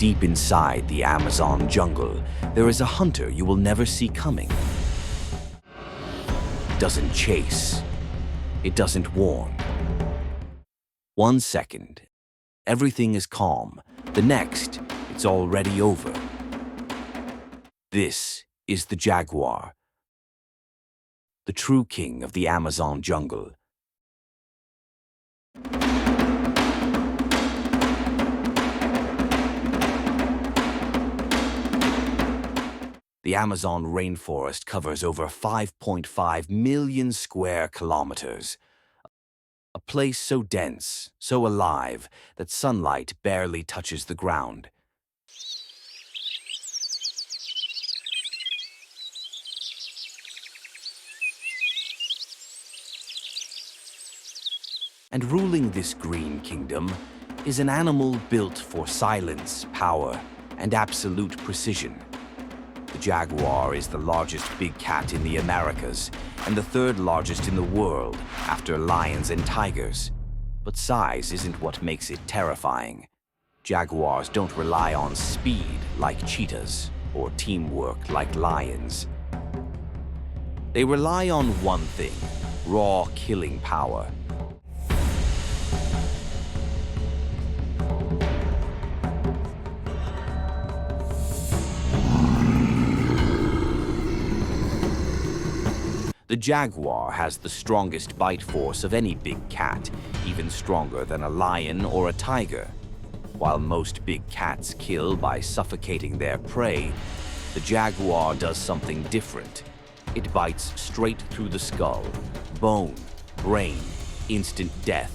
Deep inside the Amazon jungle, there is a hunter you will never see coming. It doesn't chase. It doesn't warn. 1 second, everything is calm. The next, it's already over. This is the Jaguar, the true king of the Amazon jungle. The Amazon rainforest covers over 5.5 million square kilometers. A place so dense, so alive, that sunlight barely touches the ground. And ruling this green kingdom is an animal built for silence, power, and absolute precision. The jaguar is the largest big cat in the Americas and the third largest in the world after lions and tigers. But size isn't what makes it terrifying. Jaguars don't rely on speed like cheetahs or teamwork like lions. They rely on one thing: raw killing power. The jaguar has the strongest bite force of any big cat, even stronger than a lion or a tiger. While most big cats kill by suffocating their prey, the jaguar does something different. It bites straight through the skull, bone, brain, instant death.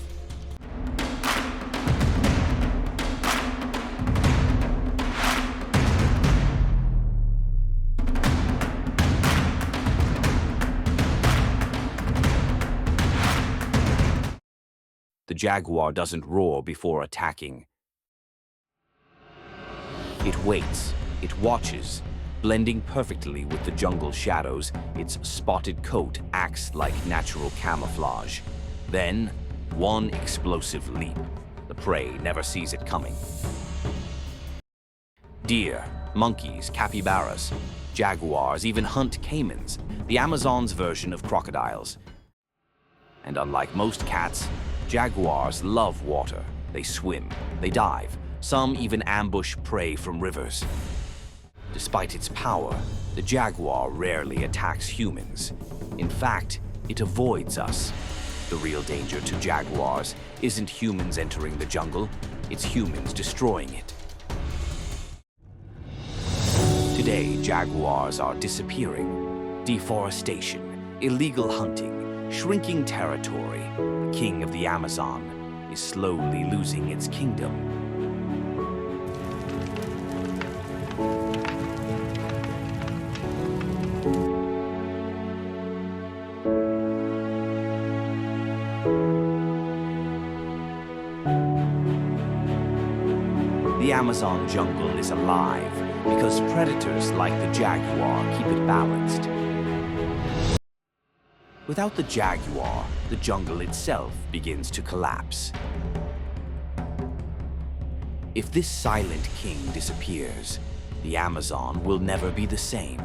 The jaguar doesn't roar before attacking. It waits, it watches. Blending perfectly with the jungle shadows, its spotted coat acts like natural camouflage. Then, one explosive leap. The prey never sees it coming. Deer, monkeys, capybaras, jaguars even hunt caimans, the Amazon's version of crocodiles. And unlike most cats, jaguars love water. They swim, they dive, some even ambush prey from rivers. Despite its power, the jaguar rarely attacks humans. In fact, it avoids us. The real danger to jaguars isn't humans entering the jungle, it's humans destroying it. Today, jaguars are disappearing. Deforestation, illegal hunting, shrinking territory. The king of the Amazon is slowly losing its kingdom. The Amazon jungle is alive because predators like the jaguar keep it balanced. Without the jaguar, the jungle itself begins to collapse. If this silent king disappears, the Amazon will never be the same.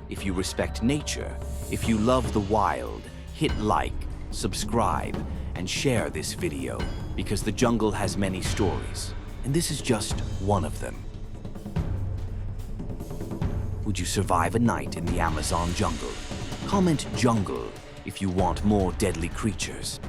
If you respect nature, if you love the wild, hit like, subscribe, and share this video because the jungle has many stories, and this is just one of them. Would you survive a night in the Amazon jungle? Comment jungle if you want more deadly creatures.